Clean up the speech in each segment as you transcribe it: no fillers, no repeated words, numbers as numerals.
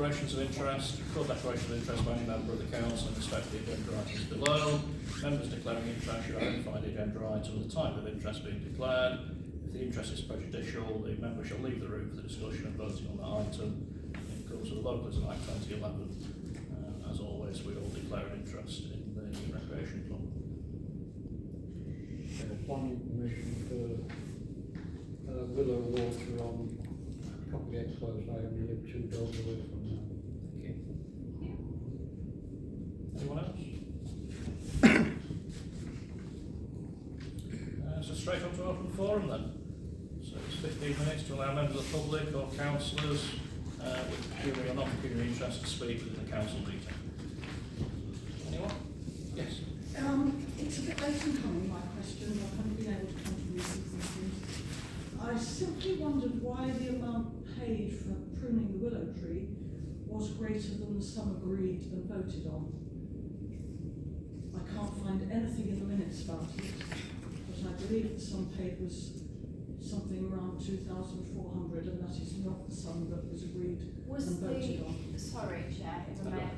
declarations of interest. Full declaration of interest by any member of the council in respect of the agenda items below. Members declaring interest should identify the agenda item and the type of interest being declared. If the interest is prejudicial, the member shall leave the room for the discussion and voting on that item. In accordance with the Localism Act 2011, as always, we all declare an interest in the recreation club. Planning permission for Willow Water on Coppegate Close. I only live 2 doors away from there. Thank you. Anyone else? So straight on to open forum then. So it's 15 minutes to allow members of the public or councillors with pecuniary or non-pecuniary interest to speak within the council meeting. Anyone? Yes. It's a bit late in coming, my question. I haven't been able to come to meetings and things. I simply wondered why the amount paid for pruning the willow tree was greater than the sum agreed and voted on. I can't find anything in the minutes about it, but I believe the sum paid was something around 2,400, and that is not the sum that was agreed and voted on. Sorry, Chair, if I may.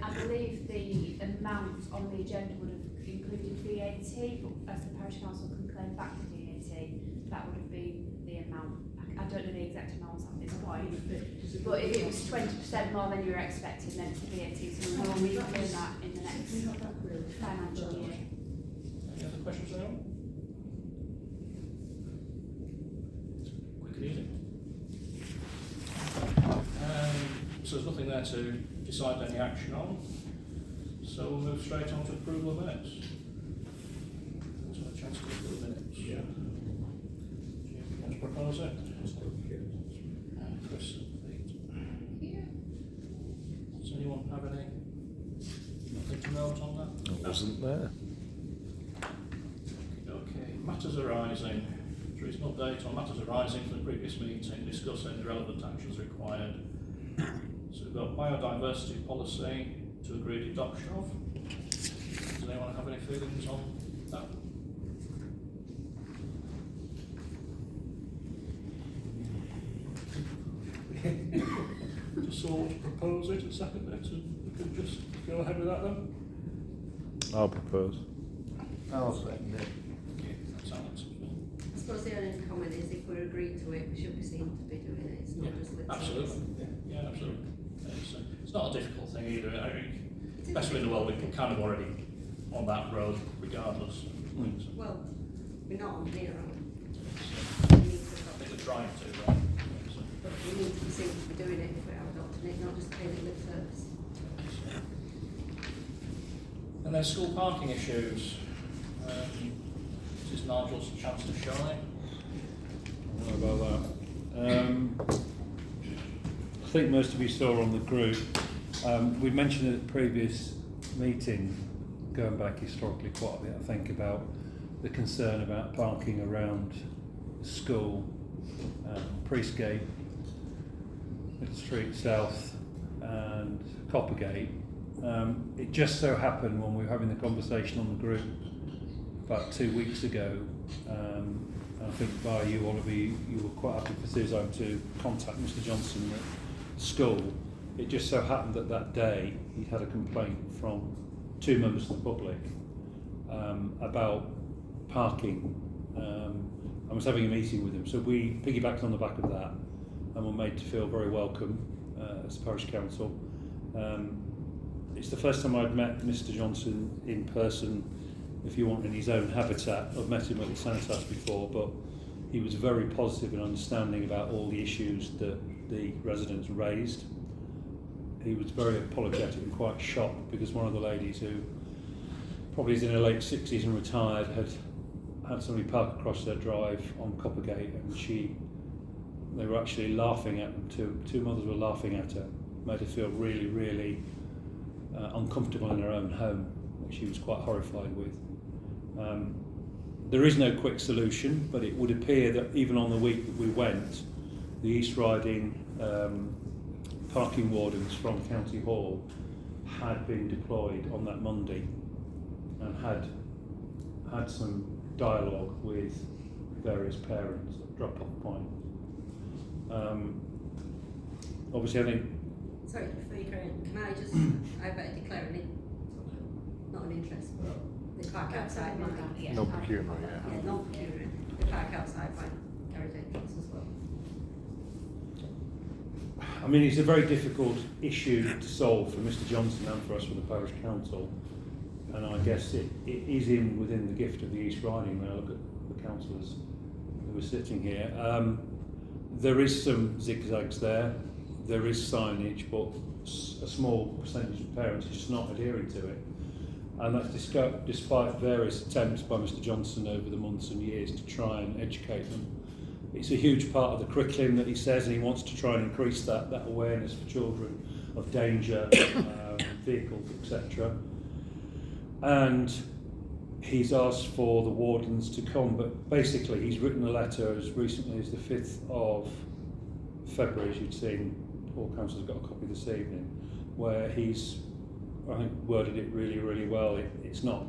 I believe the amount on the agenda would have included VAT, but as the parish council can claim back the VAT, that would have been the amount. I don't know the exact amounts at this point, but if it was 20% more than you were expecting, then it's the VAT, so we will be doing that in the next financial year. Any other questions, anyone? Quick and easy. So there's nothing there to decide any action on. So we'll move straight on to approval of minutes. Let's have a chance to look at the minutes. Yeah. Do you want to propose it? Chris, does anyone have nothing to note on that? I wasn't there. Okay, matters arising. There is an update on matters arising from the previous meeting, discuss any relevant actions required. So we've got biodiversity policy to agreed adoption of. Does anyone have any feelings on that? Just sort of propose it and second it, and we can just go ahead with that then? I'll propose. I'll second it. Okay, that's Alex. I suppose the only comment is if we're agreed to it, we should be seen to be doing it. It's not just lip Absolutely. Yeah, absolutely. It's not a difficult thing either. I mean, best way in the world, we're kind of already on that road regardless. Well, we're not on here, are we? I We need to think we're adopt it. trying to, right? But we need to be seen to be doing it if we are adopting it, not just paying it lip service. And then school parking issues. This is Nigel's chance to shine. What about that? I think most of you saw on the group, we mentioned at the previous meeting, going back historically quite a bit, I think, about the concern about parking around the school, Priestgate, Middle Street South and Coppergate. It just so happened when we were having the conversation on the group about 2 weeks ago, I think by you, Oliver, you were quite happy for Suzanne to contact Mr Johnson at school. It just so happened that that day he had a complaint from 2 members of the public about parking. I was having a meeting with him, so we piggybacked on the back of that and were made to feel very welcome as parish council. It's the first time I'd met Mr Johnson in person, if you want, in his own habitat. I've met him at the Sanitas before, but he was very positive and understanding about all the issues that the residents raised. He was very apologetic and quite shocked because one of the ladies, who probably is in her late 60s and retired, had somebody park across their drive on Coppergate, and they were actually laughing at them. Two mothers were laughing at her, made her feel really, really uncomfortable in her own home, which she was quite horrified with. There is no quick solution, but it would appear that even on the week that we went, the East Riding parking wardens from County Hall had been deployed on that Monday and had some dialogue with various parents at drop-off point. Obviously, I think Sorry, before you carry on, can I just, I better declare not an interest, but the park outside might. Yeah. No procurement, yeah. Yeah, non-procurement, the park outside might carry entrance as well. I mean, it's a very difficult issue to solve for Mr Johnson and for us for the Parish Council, and I guess it is within the gift of the East Riding when I look at the councillors who are sitting here. There is some zigzags there, there is signage, but a small percentage of parents are just not adhering to it. And that's despite various attempts by Mr Johnson over the months and years to try and educate them. It's a huge part of the curriculum that he says, and he wants to try and increase that awareness for children of danger, vehicles, etc. And he's asked for the wardens to come, but basically he's written a letter as recently as the 5th of February, as you'd seen, all councillors got a copy this evening, where he's, I think, worded it really, really well. It's not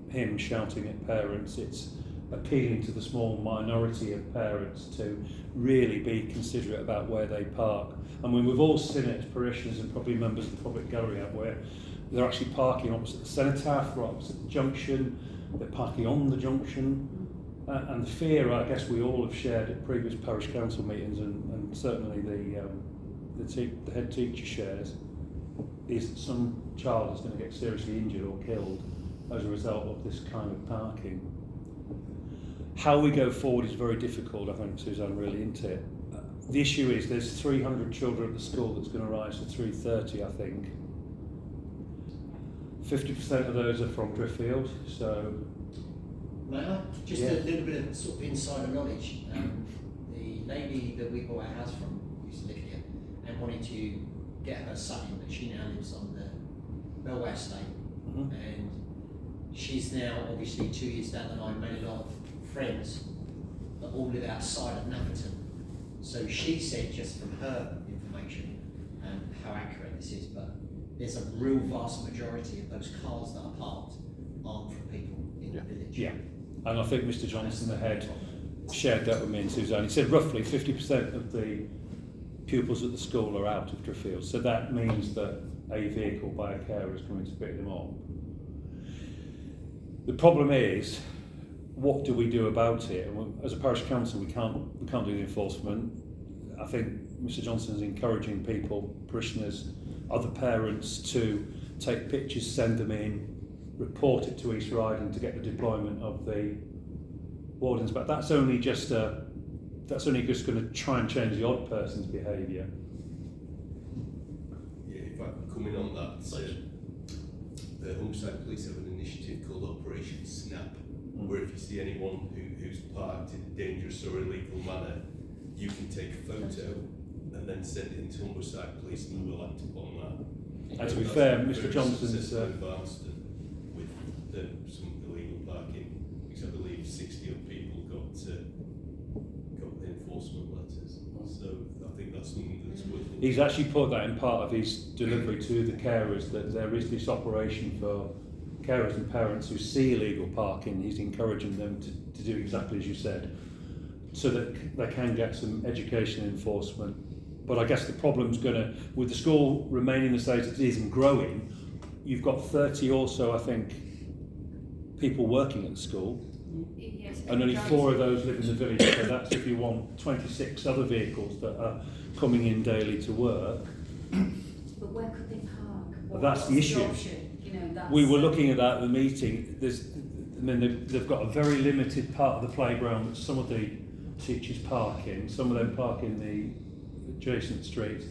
him shouting at parents, it's appealing to the small minority of parents to really be considerate about where they park. I mean, we've all seen it as parishioners and probably members of the public gallery have, where they're actually parking opposite the cenotaph, right opposite the junction, they're parking on the junction, and the fear, I guess, we all have shared at previous parish council meetings, and certainly the head teacher shares, is that some child is going to get seriously injured or killed as a result of this kind of parking. How we go forward is very difficult. I think Suzanne really into it. The issue is there's 300 children at the school that's going to rise to 330, I think. 50% of those are from Driffield, so... May I? Just Yeah. a little bit of sort of insider knowledge. The lady that we bought our house from used to live here and wanted to get her son in, but she now lives on the Belway estate. And she's now, obviously 2 years down the line, made a lot of friends that all live outside of Nafferton. So she said, just from her information, and how accurate this is, but there's a real vast majority of those cars that are parked aren't from people in the village. Yeah, and I think Mr Johnson, the head, shared that with me and Suzanne. He said roughly 50% of the pupils at the school are out of Driffield, so that means that a vehicle by a carer is coming to pick them up. The problem is, what do we do about it? As a parish council, we can't do the enforcement. I think Mr Johnson is encouraging people, parishioners, other parents to take pictures, send them in, report it to East Riding to get the deployment of the wardens. But that's only just going to try and change the odd person's behaviour. Yeah, if I could come in on that, the Humberside Police have an initiative called Operation Snap, where if you see anyone who's parked in a dangerous or illegal manner, you can take a photo and then send it into Humberside Police and we'll act upon that. And to be That's fair, very Mr Johnson's... successful in Barnston with some illegal parking, because I believe 60 odd people got the enforcement letters. So I think that's something that's worth it. He's actually put that in part of his delivery to the carers, that there is this operation for carers and parents who see illegal parking. He's encouraging them to do exactly as you said, so that they can get some education and enforcement. But I guess the problem's with the school remaining the stage it is and growing, you've got 30 also, I think, people working at the school, Yes, and only 4 of those live in the village, so that's if you want 26 other vehicles that are coming in daily to work. But where could they park? Well, that's the issue. Option? You know, that's, We were looking at that at the meeting. They've got a very limited part of the playground that some of the teachers park in. Some of them park in the adjacent streets.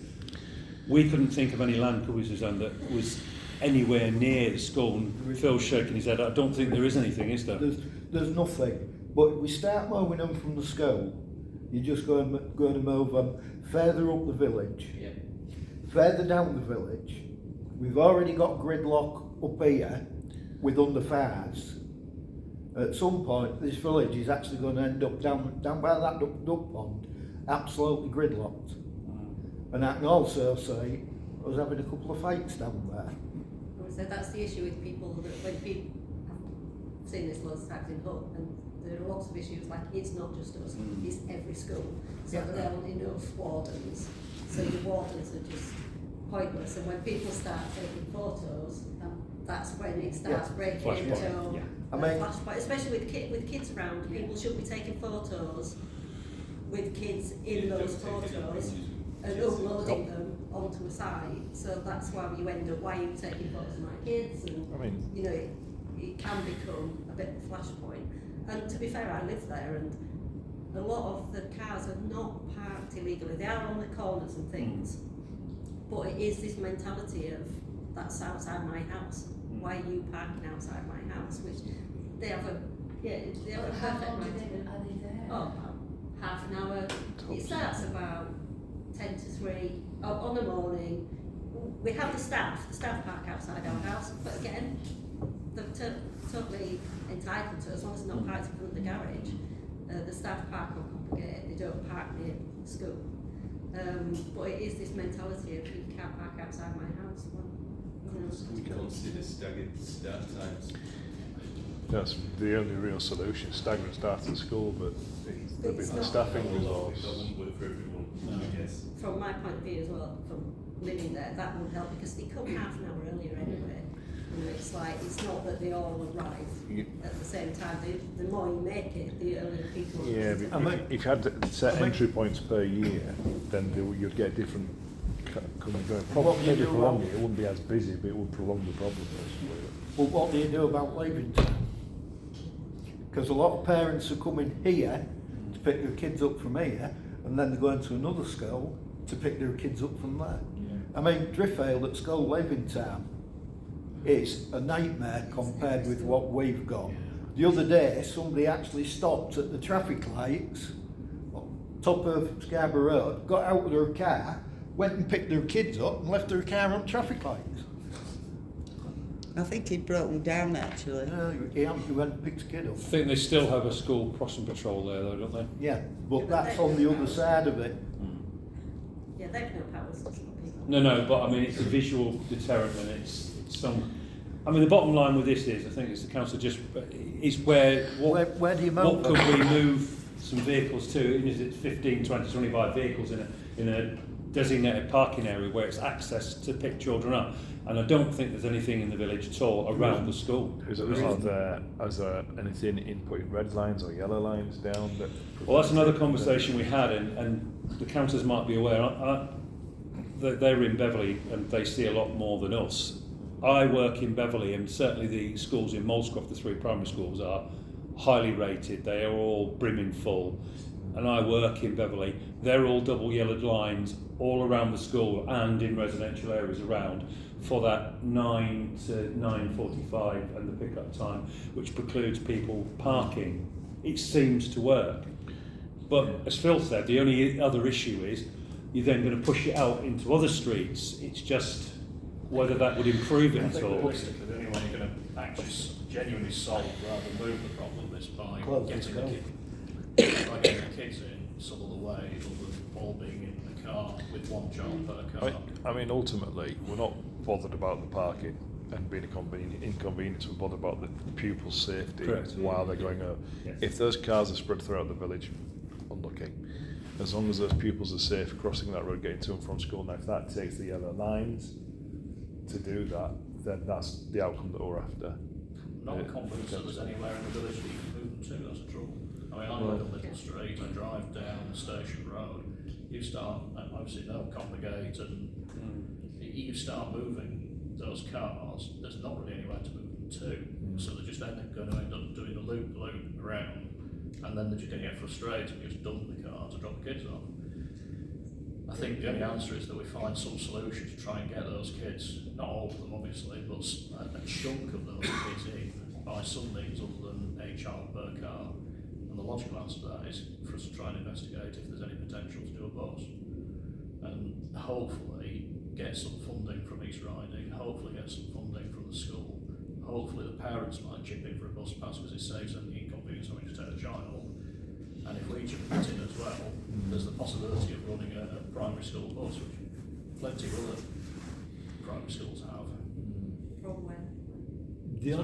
We couldn't think of any land, could we, Suzanne, that was anywhere near the school. And Phil's shaking his head. I don't think there is anything, is there? There's nothing. But if we start mowing them from the school, you're just going to mow them further up the village, further down the village. We've already got gridlock up here with under fives. At some point, this village is actually going to end up down by that duck pond, absolutely gridlocked. And I can also say, I was having a couple of fights down there. So that's the issue with people, that when people have seen this loads of times in Hull, and there are lots of issues, like it's not just us, it's every school. So there aren't enough wardens, so the wardens are just pointless, and when people start taking photos, that's when it starts breaking Flashpoint, into yeah. I a mean- flashpoint, especially with kids around. People should be taking photos with kids in those photos and uploading them onto a site. So that's why you end up, why are you taking photos of my kids? And I mean, you know, it can become a bit of a flashpoint. And to be fair, I live there, and a lot of the cars are not parked illegally. They are on the corners and things, but it is this mentality of that's outside my house. Why are you parking outside my house? Which they have a they have a How perfect long right to do. are they there? Oh, about half an hour. It starts about 10 to 3 on the morning. We have the staff park outside our house, but again, they're totally entitled to, as long as it's not parked in front of the garage. The staff park on Copper Gate, they don't park near the school. But it is this mentality of you can't park outside my house. Well, you know, We consider staggered start times. that's the only real solution, staggered start at school, but there'll be It's the not- staffing That resource. wouldn't work for everyone, I guess. from my point of view as well, from living there, that would help because they come half an hour earlier anyway. You know, it's like, it's not that they all arrive You- at the same time. The more you make it, the earlier people. Yeah, I but mean- if you had set I mean- entry points per year, then you'd get different coming and going. What do you Maybe do prolong about- it, it wouldn't be as busy, but it would prolong the problem. Well, what do you do about leaving town? Because a lot of parents are coming here to pick their kids up from here, and then they're going to another school to pick their kids up from there. I mean, Driffield at school leaving town is a nightmare compared with what we've got. The other day, somebody actually stopped at the traffic lights, top of Scarborough Road, got out of their car, went and picked their kids up and left their car on traffic lights. I think he'd broken down actually. He went and picked the kid up. I think they still have a school crossing patrol there though, don't they? Yeah, but that's on the other side of it. Yeah, they've no powers to stop people. No, but I mean, it's a visual deterrent and it's some... I mean, the bottom line with this is, I think it's the council just, is where Where do you what move could them? we move some vehicles to? Even if it's 15, 20, 25 vehicles in a designated parking area where it's access to pick children up. And I don't think there's anything in the village at all around the school. Is there anything in putting red lines or yellow lines down? Well, that's another conversation we had, and the councillors might be aware. They're in Beverley and they see a lot more than us. I work in Beverley, and certainly the schools in Molescroft, the 3 primary schools, are highly rated. They are all brimming full. And I work in Beverley. They're all double yellowed lines all around the school and in residential areas around for that 9 to 9:45 and the pickup time, which precludes people parking. It seems to work. But as Phil said, the only other issue is you're then going to push it out into other streets. It's just whether that would improve it I at think all. realistically, the only way you're going to actually genuinely solve rather than move the problem is by Close the getting school. by getting the kids in some other way, other than all being in the car with one child per car. I mean, ultimately, we're not bothered about the parking and being inconvenience. We're bothered about the pupils' safety Correct. while they're going out. Yes. If those cars are spread throughout the village, unlucky. As long as those pupils are safe crossing that road, getting to and from school. Now, if that takes the yellow lines to do that, then that's the outcome that we're after. Not confident that there's anywhere in the village that you can move them to, that's the trouble. I mean, I live on Little Street, I drive down Station Road, you start, obviously no Copper Gate, and you start moving those cars, there's not really anywhere to move them to, so they're just going to end up doing the loop around, and then they're just going to get frustrated and just dump the car to drop the kids off. I think the only answer is that we find some solution to try and get those kids, not all of them obviously, but a chunk of those kids in by some means other than a child per car. And the logical answer to that is for us to try and investigate if there's any potential to do a bus. And hopefully get some funding from East Riding, hopefully get some funding from the school. Hopefully the parents might chip in for a bus pass because it saves them the inconvenience of having to take the child. And if we chip it in as well, there's the possibility of running a primary school bus, which plenty of other primary schools have. From where? The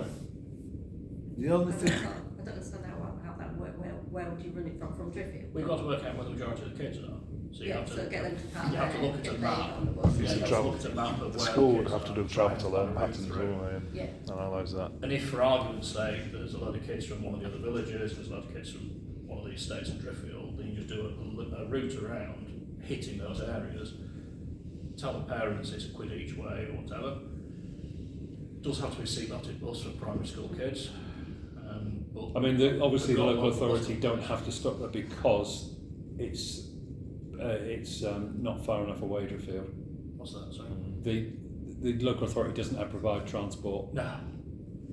only I thing, don't understand how that works. Where would you run it from? From Driffield? We've got to work out where the majority of the kids are. So you Yeah, have to, so get them to park you have to there, look at a get map. paid on the bus. Yeah, you have to Travel. look at a map of The where school would kids have to are do and travel try to and learn find a route patterns through. anyway and Yeah. analyse that. And if, for argument's sake, there's a lot of kids from one of the other villages, there's a lot of kids from one of the estates in Driffield, then you just do a route around, hitting those areas, tell the parents it's £1 each way or whatever. Does have to be a seat-belted bus for primary school kids. But I mean, obviously the we've got local local authority buses. don't have to stop there because it's not far enough away, Driffield. What's that, sorry? The local authority doesn't provide transport, No,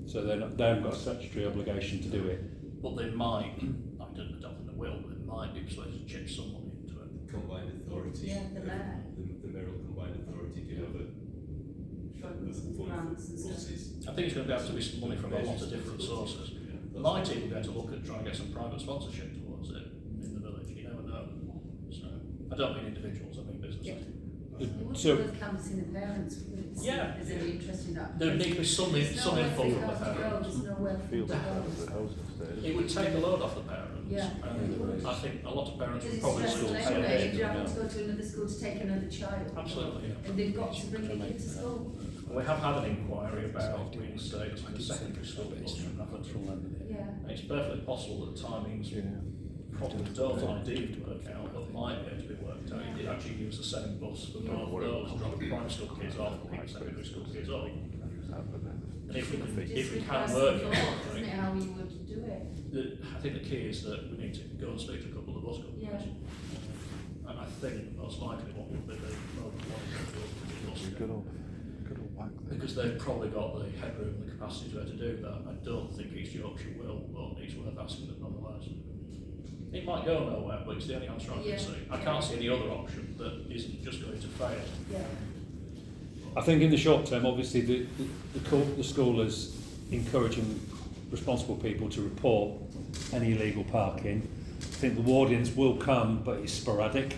so they haven't got a statutory obligation to do it. but they might, I don't think they will, but they might be persuaded to chip someone into it. Combined authority. Yeah, the mayor. The mayoral combined authority do have a Funds and fund grants and for stuff. buses. I think it's going to be able to be some money from a lot of different sources. Might even be able to look at trying to get some private sponsorship towards it in the village, you never know. So, I don't mean individuals, I mean businesses. It would So- be worth canvassing the parents, wouldn't it? Yeah. Is there any interest in that? There need to be some There's input nowhere from for the them to go, parents. there's nowhere for Fields them of to the go. housing estate. It would take a load off the parents. Yeah. And I think a lot of parents would Because it's probably stressful still anyway, say, if you're having to go to another school to take another child. absolutely, yeah. And they've got to bring the kid to school. We have had an inquiry about reinstating the secondary school bus from Rafford. Yeah. And it's perfectly possible that timings probably don't indeed work out, but might be able to be worked out. You did actually use the same bus for both those, drop primary school kids off, and pick secondary school kids up. And if we can work it, Isn't it how you would do it? I think the key is that we need to go and speak to a couple of bus companies. Yeah. And I think most likely what will be the local bus Good old whack there. because they've probably got the headroom and the capacity to be able to do that. I don't think East Yorkshire will, but it's worth asking them nonetheless. It might go nowhere, but it's the only answer I Yeah. can see. I can't see any other option that isn't just going to fail. Yeah. I think in the short term, obviously the school is encouraging responsible people to report any illegal parking. I think the wardens will come, but it's sporadic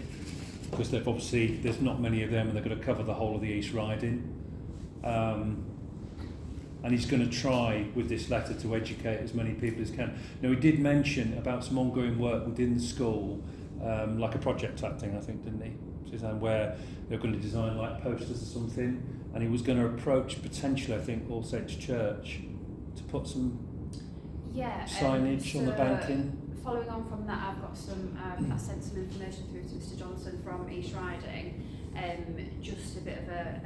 because they've obviously there's not many of them, and they're going to cover the whole of the East Riding. And he's going to try with this letter to educate as many people as can. Now, he did mention about some ongoing work within the school, like a project type thing, I think, didn't he, Suzanne, where they're going to design like posters or something, and he was going to approach potentially, I think, All Saints Church to put some Yeah. signage on the so banking. Following on from that, I've got some. I sent some information through to Mr. Johnson from East Riding. Just a bit of a.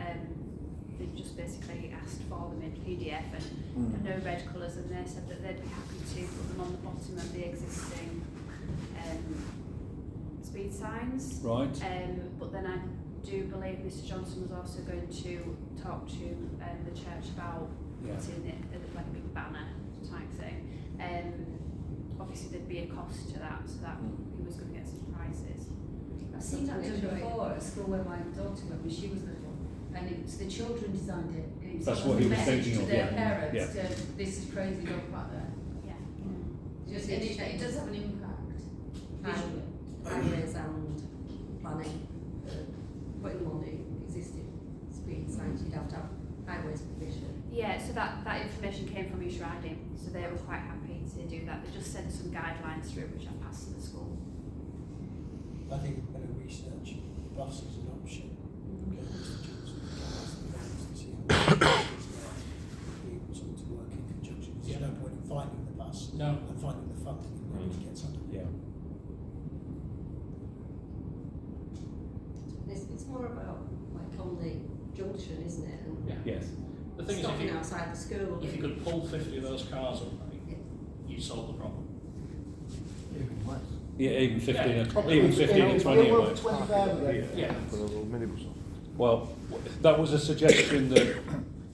They just basically asked for them in PDF and no red colours, and they said that they'd be happy to put them on the bottom of the existing speed signs. Right. But then I do believe Mr. Johnson was also going to talk to the church about putting it as like a big banner type thing. Obviously there'd be a cost to that, so that he was going to get some prices. I've seen that done before at a school where my daughter went when she was little, and it was the children designed it. And it was That's sort of what he a was message thinking to of, their yeah. parents to, this is crazy, don't park there. Yeah. Just, it does have an impact. Visually. Highways and planning, putting them on the existing speed signs, you'd have to have highways provision. Yeah, so that information came from East Riding, so they were quite happy to do that. They just sent some guidelines through, which I passed to the school. I think we're going to research bus as an option. Get institutes and ask the parents to see how many buses there would be able to work in conjunction. There's no point in finding the bus and finding the funding and when it gets under. Yeah. It's more about like on the junction, isn't it? And Yes. The thing is, stopping outside the school. if you could pull 50 of those cars away, you'd solve the problem. Even less. Yeah, even 15, Yeah, probably. even 15 and 20 We'll away. have 25 of them. Yeah. Put a little minibus on. Well, that was a suggestion that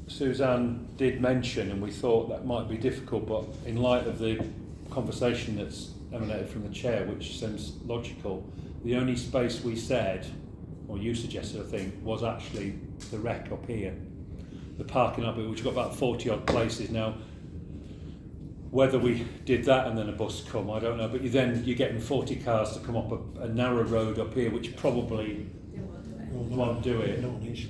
Suzanne did mention, and we thought that might be difficult, but in light of the conversation that's emanated from the chair, which seems logical, the only space we said, or you suggested, I think, was actually the rec up here. The parking up here, which got about 40 odd places now. Whether we did that and then a bus come, I don't know, but you're getting 40 cars to come up a narrow road up here, which probably won't do it. No one needs to.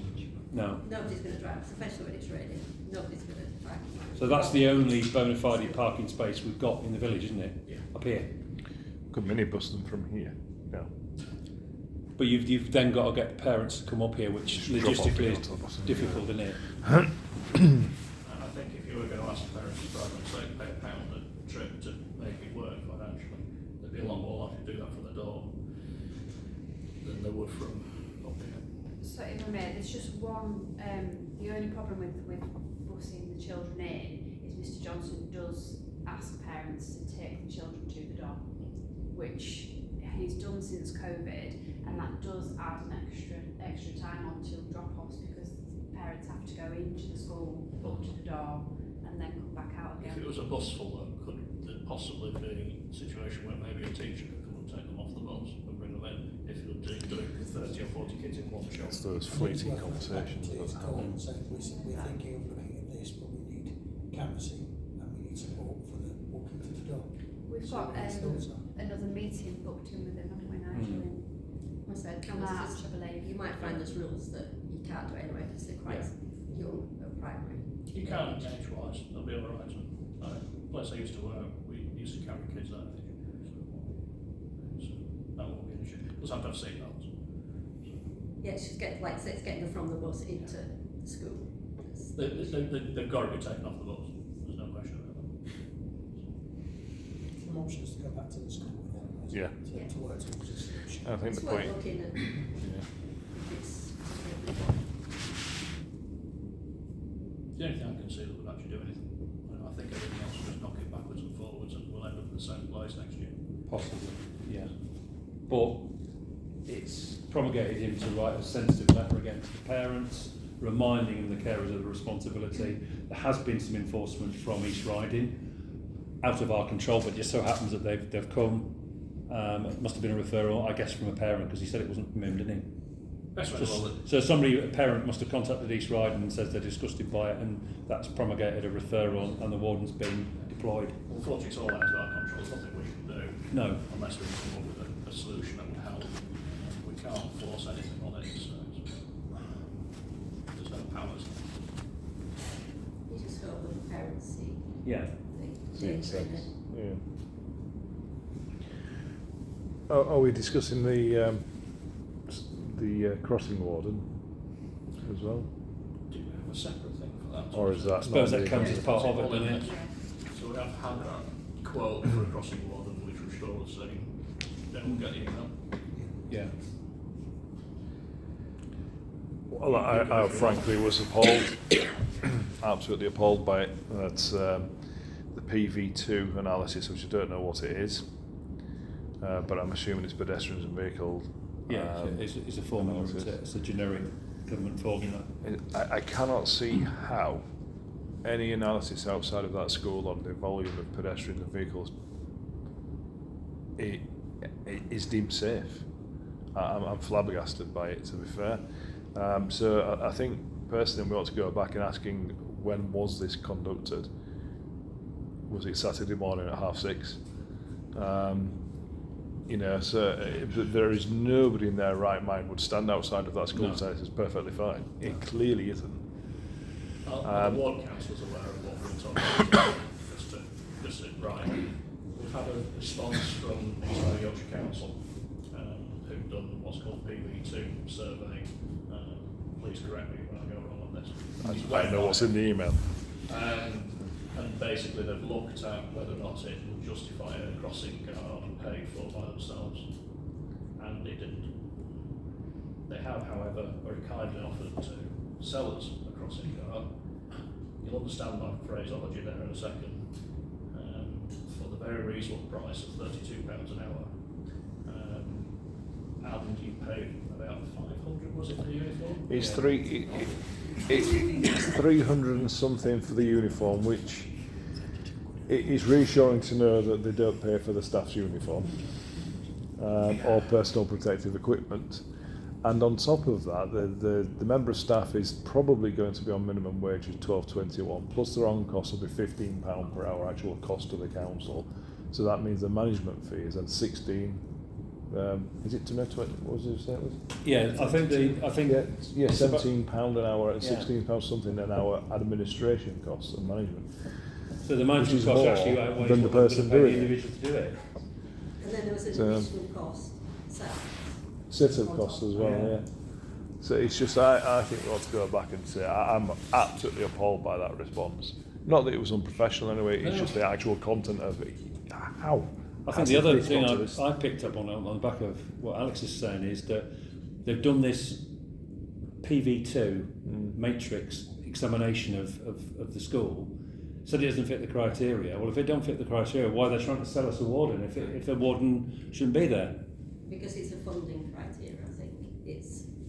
No. Nobody's going to drive, especially when it's raining. Nobody's going to drive. So that's the only bona fide parking space we've got in the village, isn't it? Yeah. Up here. Could minibus them from here. Yeah. but you've then got to get parents to come up here, which Just drop off logistically and is go to the bus. difficult, isn't it? And I think if you were going to ask parents to drive and say pay £1 a trip to make it work financially, they'd be a lot more likely to do that from the door than they would from up here. So if I may, there's just one, the only problem with busing the children in is Mr Johnson does ask parents to take the children to the door, which he's done since COVID, and that does add an extra time onto drop-offs because parents have to go into the school, up to the door, and then come back out If again. it was a bus full, could there possibly be a situation where maybe a teacher could come and take them off the bus and bring them in if you're doing 30 or 40 kids in one shop? It's those fleeting conversations that happen. Saying we're thinking of looking at this, but we need canvassing and we need support for the walking to the door. We've So got what his thoughts are. another meeting booked in with him, haven't we, Nigel? in I said, March, I believe. you might find there's rules that you can't do it anyway because they're quite young at primary. You can age-wise, they'll be all right. Place I used to work, we used to carry kids that age. So that won't be an issue. Does have to have seatbelts. Yeah, it's just like I say, it's getting them from the bus into the school. They've got to be taken off the bus. There's no question about that. Some options to go back to the school with them. Yeah. To work towards a solution. I think It's the worth point. looking at. Yeah. If it's The only thing I can see that would actually do anything. I think everything else will just knock it backwards and forwards and we'll end up in the same place next year. Possibly, yeah. But it's promulgated him to write a sensitive letter again to the parents, reminding the carers of the responsibility. There has been some enforcement from East Riding, out of our control, but it just so happens that they've come. It must have been a referral, I guess, from a parent, because he said it wasn't from him, didn't he? Best way to roll it. So a parent must have contacted East Riding and says they're disgusted by it, and that's promulgated a referral, and the warden's been deployed. Unfortunately, it's all out of our control. There's nothing we can do. No. Unless we come up with a solution that would help. We can't force anything on it, so there's no powers. You just hope that the parents see Yeah. the danger in it. Yeah. Are we discussing the crossing warden as well? Do we have a separate thing for that? Or is that I suppose not that the- comes as part of it, doesn't it? So we have had that quote for a crossing warden, which was sure was saying, then we'll get the email. Yeah. Well, I frankly was appalled, absolutely appalled by it. That's the PV2 analysis, which I don't know what it is, but I'm assuming it's pedestrians and vehicle. Yeah, it's a formula, isn't it? It's a generic government formula. I cannot see how any analysis outside of that school on the volume of pedestrians and vehicles it is deemed safe. I'm flabbergasted by it, to be fair. So I think personally we ought to go back and asking, when was this conducted? Was it Saturday morning at 6:30? You know, so there is nobody in their right mind would stand outside of that school and say this is perfectly fine. It clearly isn't. The ward council's aware of what we're talking about, just to right. We've had a response from East West Yorkshire Council, who've done what's called PV2 survey. Please correct me when I go wrong on this. I know what's in the email. And basically they've looked at whether or not it would justify a crossing guard paid for by themselves, and it didn't. They have, however, very kindly offered to sell us a crossing guard. You'll understand my phraseology there in a second. For the very reasonable price of £32 an hour. And you pay about 500, was it, for the uniform? It's it's 300 and something for the uniform, which it is reassuring to know that they don't pay for the staff's uniform or personal protective equipment. And on top of that, the member of staff is probably going to be on minimum wage of £12.21, plus their own cost will be £15 per hour actual cost to the council. So that means the management fee is at 16. Is it to know 20? What was it say it was? Yeah, I think yeah, £17 an hour and £16 something an hour administration costs and management. So the Which management is cost more actually outweighs than the what they're person gonna pay doing the it. individual to do it. And then there was an So- additional cost, so. Sit-up costs as well, yeah. So it's just, I think we ought to go back and say, I'm absolutely appalled by that response. Not that it was unprofessional anyway, it's just the actual content of it. How? I think the other thing I picked up on the back of what Alex is saying is that they've done this PV2 matrix examination of the school, said it doesn't fit the criteria. Well, if it don't fit the criteria, why are they trying to sell us a warden if a warden shouldn't be there? Because it's a funding criteria, I think.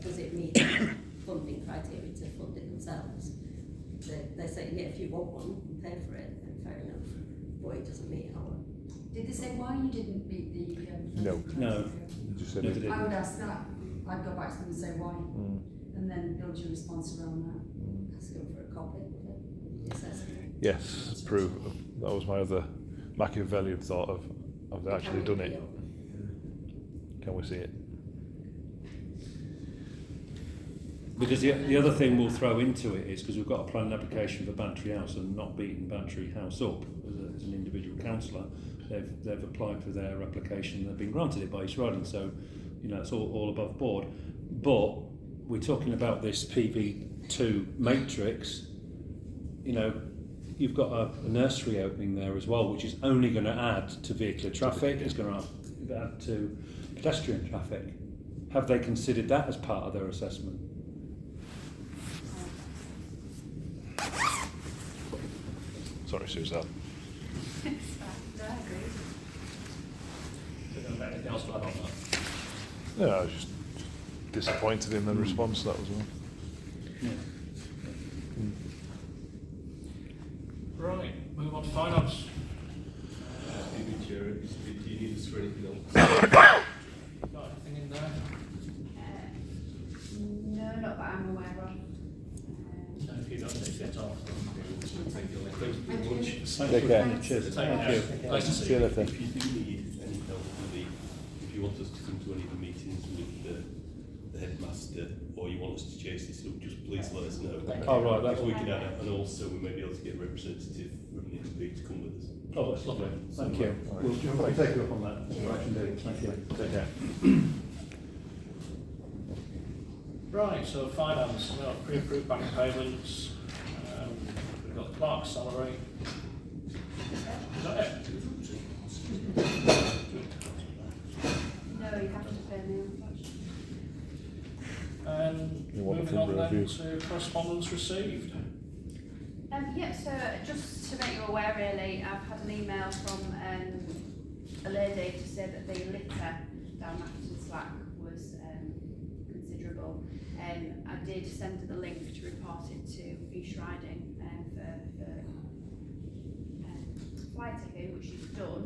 Does it meet the funding criteria to fund it themselves? They say, yeah, if you want one, pay for it, then fair enough. But it doesn't meet our. Did they say why you didn't meet the? No. No. You just said No, it. they didn't. I would ask that. I'd go back to them and say why, and then build your response around that. Ask them for a copy of the assessment. Yes, prove. That was my other Machiavellian thought of have they actually done it? Can we see it? Because the other thing we'll throw into it is because we've got a planning application for Bantry House and not beating Bantry House up as an individual councillor, they've applied for their application and they've been granted it by East Riding, so you know it's all above board. But we're talking about this PV2 matrix. You know, you've got a nursery opening there as well, which is only going to add to vehicular traffic. It's going to add to pedestrian traffic. Have they considered that as part of their assessment? Sorry, Suzanne. I agree. Anything else to add on that? Yeah, I was just disappointed in the response to that as well. Yeah. Right, move on to finance. Maybe Chair, do you need us for anything else? Got anything in there? No, not that I'm aware of. No, if you don't take it off, Thank you. Thank you. care. Cheers. Thank Thank you. you. Nice to See see you you. later. If you do need any help with if you want us to come to any of the meetings with the headmaster, or you want us to chase this up, just please let us know. Oh, right, that's if we can add it, and also we may be able to get a representative from the NB to come with us. Oh, that's lovely. Thank you. We'll take you up on that. Right, indeed. Thank you. Take care. Right, so finance, we've got pre-approved bank payments, we've got the clerk's salary. Is that it? No, you have to pay me. And You want the moving on full then review? to correspondence received. Yeah, so just to make you aware really, I've had an email from a lady to say that the litter down Atherton Slack was considerable. I did send her the link to report it to East Riding for fly tipping, which she's done.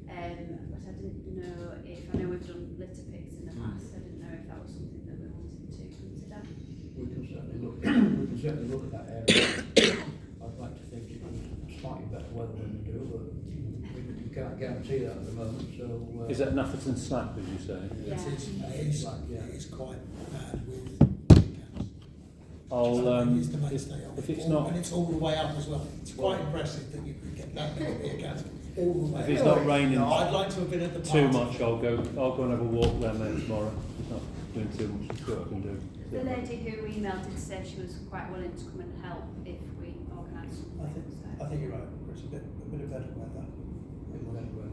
But I didn't know I know we've done litter picks in the past, I didn't know if that was something that we wanted to consider. We can certainly look at that area. I'd like to think it was slightly better weather than we do, but we can't guarantee that at the moment, so. Is that Atherton Slack, did you say? Yeah. It is quite bad with I'll, it's the mainstay of if it. it's not, And it's all the way up as well. It's quite impressive that you could get that many beer cans all the way if up. it's not raining No, I'd like to have been at the too party. much, I'll go and have a walk down there tomorrow. It's not doing too much, see what I can do. The lady who emailed did say she was quite willing to come and help if we organised something. I think you're right, Chris, a bit of better weather.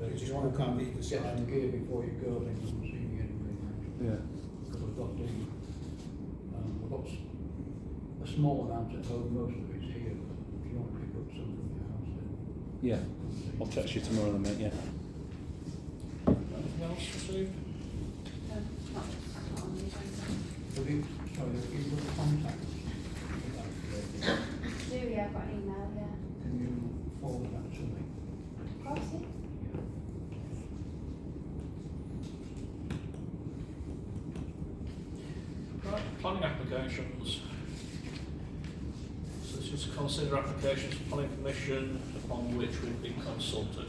You just walk up either Get side. some gear before you go, then you can see me anyway. Yeah. Because we've got a small amount at home, most of it's here, but if you want to pick up some from your house, then. Yeah. I'll text you tomorrow then, mate, yeah. Anything else received? Have you got a contact? Yeah, I've got an email, yeah. Can you forward that to me? Of course, yeah. Right, planning applications. So this is to consider applications for planning permission upon which we've been consulted.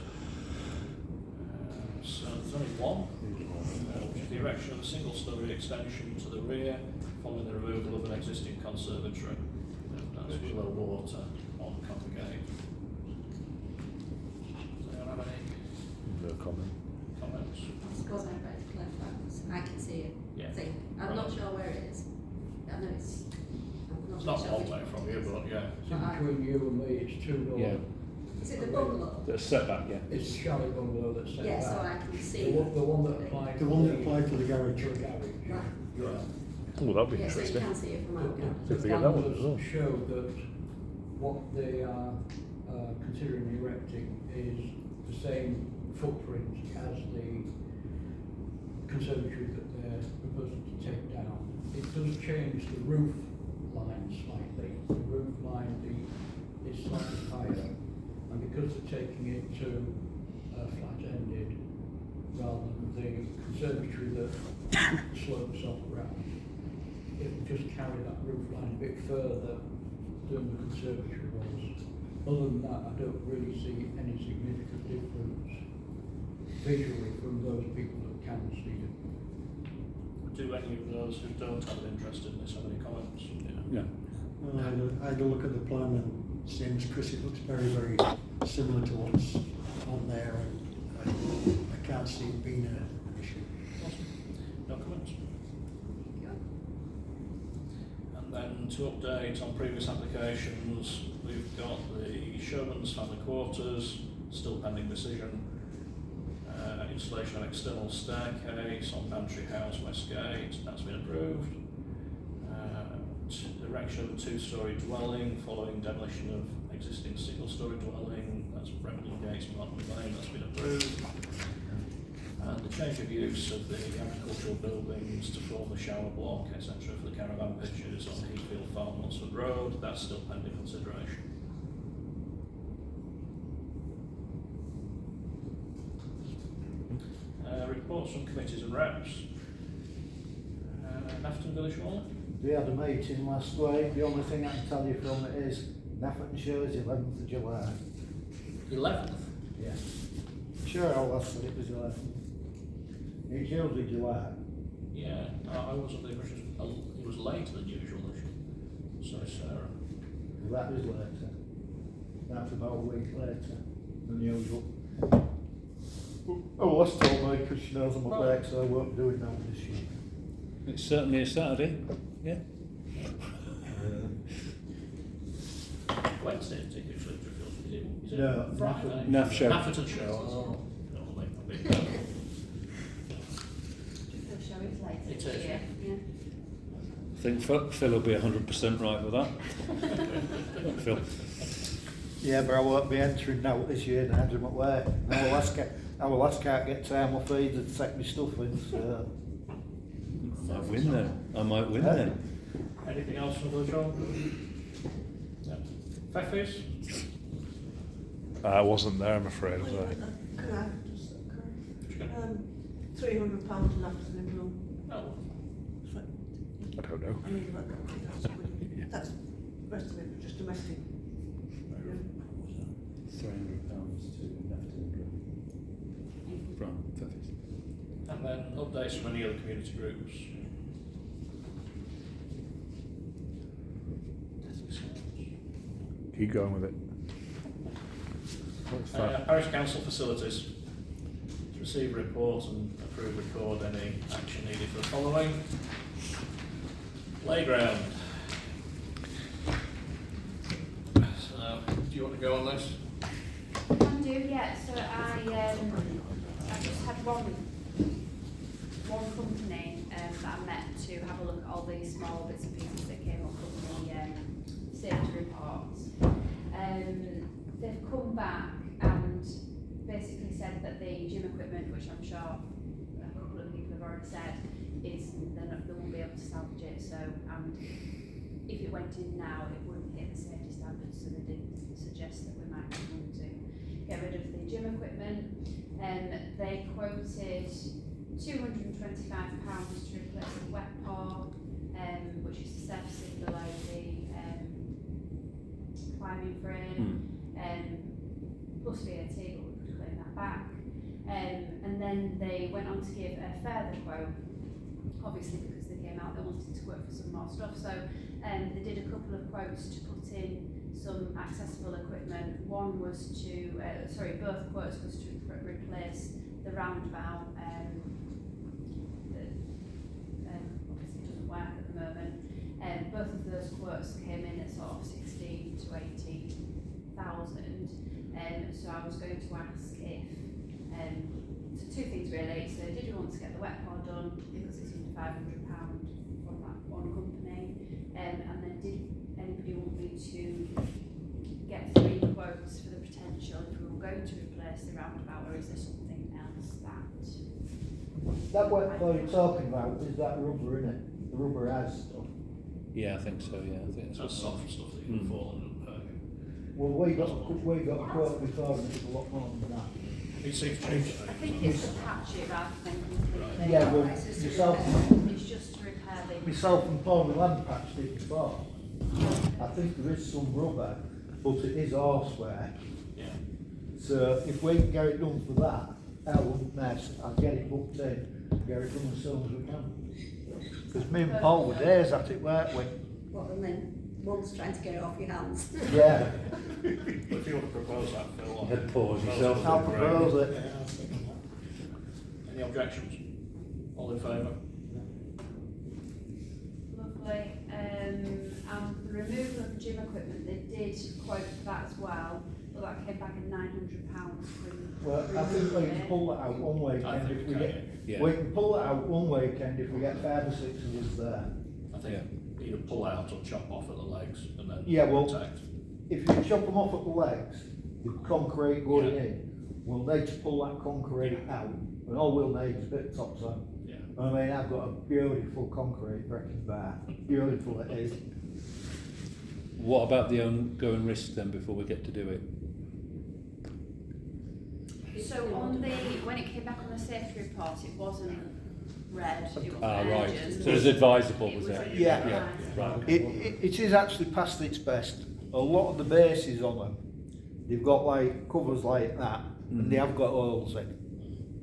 So there's only one, which is the erection of a single-storey extension to the rear following the removal of an existing conservatory. That's Willow Water on Congregate. Does anyone have any No comment. comments? I suppose I'd like to clarify this. I can see it. Yeah. I'm not sure where it is. I know it's. I'm It's not sure one which way from you, but yeah. It's in between you and me, it's two doors. Yeah. Is it the bungalow? The setback, yeah. It's the chalet bungalow that's set Yeah, so back. I can The see. one that applied. The one that applied to the garage. To the garage. Right. Yeah. Oh, that'd be Yeah, so you interesting. can see it from The out. See if they get that one as well. plans show that what they are considering erecting is the same footprint as the conservatory that they're proposing to take down. It does change the roof line slightly. The roof line is slightly higher, and because they're taking it to flat-ended rather than the conservatory that slopes off around, it will just carry that roof line a bit further than the conservatory was. Other than that, I don't really see any significant difference visually from those people that can see it. Do any of those who don't have an interest in this have any comments? Yeah. Well, I had a look at the plan and same as Chris, it looks very, very similar to what's on there, and I can't see it being an issue. Awesome. No comments? And then to update on previous applications, we've got the Sherman's Family Quarters, still pending decision. Installation of external staircase on Bantry House, Westgate, that's been approved. Erection of a two-storey dwelling following demolition of existing single-storey dwelling, that's Remington Gates, Martin Lane, that's been approved. And the change of use of the agricultural buildings to form the shower block, etc. for the caravan pitches on Heathfield Farm, Lunsford Road, that's still pending consideration. Reports from committees and reps. Nafton Village Hall. We had a meeting last week. The only thing I can tell you from it is Nafton show is 11th of July. 11th? Yeah. Sure, I last said it was 11th. It's usually July. Yeah, I wasn't the impression it was later than usual this year. Sorry, Sarah. That was later. That's about a week later than usual. Oh, that's told me because she knows I'm at work, so I won't do it now this year. It's certainly a Saturday, yeah. Wednesday, particularly, is it No, Friday? Naf show. Nafferton show. Oh, no, a bit. The show is later It this is, year. Yeah. I think Phil will be 100% right with that. Phil. Yeah, but I won't be entering now this year now, I'm at work. Our last can't get time off either to take my stuff in, so... I might win then. I might win then. Anything else from Village Hall? No. Feffes? I wasn't there, I'm afraid, was I? Can I just, £300 enough to live on? No. I don't know. I mean, that's the rest of it, just domestic. £300 to Nafton from Feffes. And then updates from any other community groups. Keep going with it. What's that? Parish Council facilities. To receive reports and approve, record any action needed for the following. Playground. So, do you want to go on this? Can do, yeah. So I just had one company that I met to have a look at all these small bits and pieces that came up with the safety reports. They've come back and basically said that the gym equipment, which I'm sure a couple of people have already said, is they won't be able to salvage it. So, and if it went in now, it wouldn't hit the safety standards. So they did suggest that we might want to get rid of the gym equipment. They quoted £225 to replace the wet paw, which is the surfacing below the climbing frame, plus VAT, but we could claim that back. And then they went on to give a further quote, obviously because they came out, they wanted to work for some more stuff. So they did a couple of quotes to put in some accessible equipment. One was to, both quotes was to replace the roundabout, obviously work at the moment. Both of those quotes came in at sort of 16 to 18,000. So I was going to ask if, so two things really. So did you want to get the wet part done because it's under £500 from that one company? And then did anybody want me to get 3 quotes for the potential if we were going to replace the roundabout, or is there something else that? That wet floor you're talking about is that rubber, isn't it? The rubber has stuff. Yeah, I think so, yeah. I think That's that's soft stuff that you can fall and Well, we got a quote before and it's a lot more than that. it seems cheap. I think it's to patch it rather than completely. Yeah, well, It's just to yourself- repair- It's just to repair the. Myself and Paul the land patched it before. I think there is some rubber, but it is horseware. Yeah. So if we can get it done for that, I wouldn't mess. I'll get it booked in, get it done as soon as we can. Because me and Paul were days at it, weren't we? What, and then one's trying to get it off your hands. Yeah. But if you want to propose that, Phil, Head pause yourself. I'll propose it. Yeah, I was thinking that. any objections? All in favour? Lovely. And the removal of the gym equipment, they did quote for that as well, but that came back at £900 for Well, I think we can pull it out one I weekend think if we we can, get. yeah. We can pull it out one weekend if we get 5 or 6 of us there. I think either pull out or chop off at the legs and then Yeah, well- protect. If you chop them off at the legs, the concrete going in, we'll need to pull that concrete out, and all we'll need is a bit of topsoil. Yeah. I mean, I've got a beautiful concrete wrecking bar, beautiful it is. What about the ongoing risk then before we get to do it? So on the, when it came back on the safety report, it wasn't red, it was Ah, right. urgent. So it was advisable, It was was it? Yeah. Yeah, right. It is actually past its best. A lot of the bases on them, they've got like covers like that, and they have got holes in.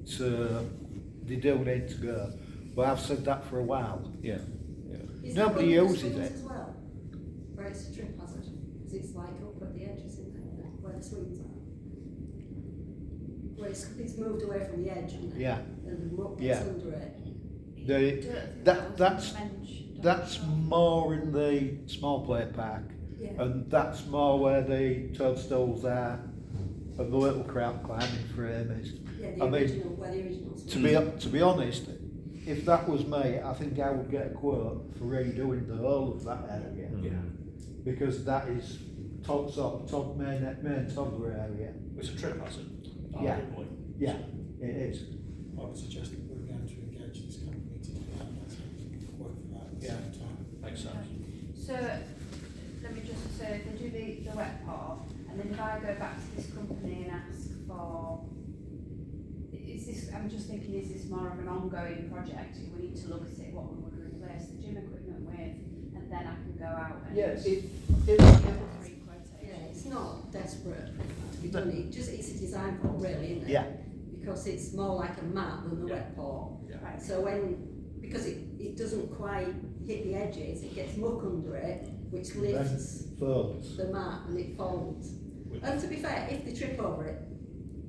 So they do need to go. But I've said that for a while. Yeah. Is Nobody that one of the uses swings it. as well? Where it's a trip hazard, because it's like up at the edges, isn't it, where the swings are? Where it's moved away from the edge, and Yeah. and the rope Yeah. gets under it. The, I don't think that- that was mentioned. that's more in the small play park, Yeah. and that's more where the toadstools are, and the little crowd climbing frame is. Yeah, the I mean, original, where the original To be honest, if that was me, I think I would get a quote for redoing the whole of that area. Yeah. Because that is main toddler area. It's a trip hazard. Yeah. arguably. Yeah, it is. I would suggest that we're going to engage this company to work for that at the same time. Makes sense. So, let me just say, if they do the wet part, and then if I go back to this company and ask for, is this, I'm just thinking, is this more of an ongoing project? We need to look at it, what we would replace the gym equipment with, and then I can go out and. Yes, get it, the other 3 quotations. Yeah, it's not desperate to be done, it's a design fault really, isn't it? yeah, Because it's more like a mat than the Yeah. wet part. Right. So because it doesn't quite hit the edges, it gets muck under it, which lifts folds. the mat and it folds. And to be fair, if they trip over it,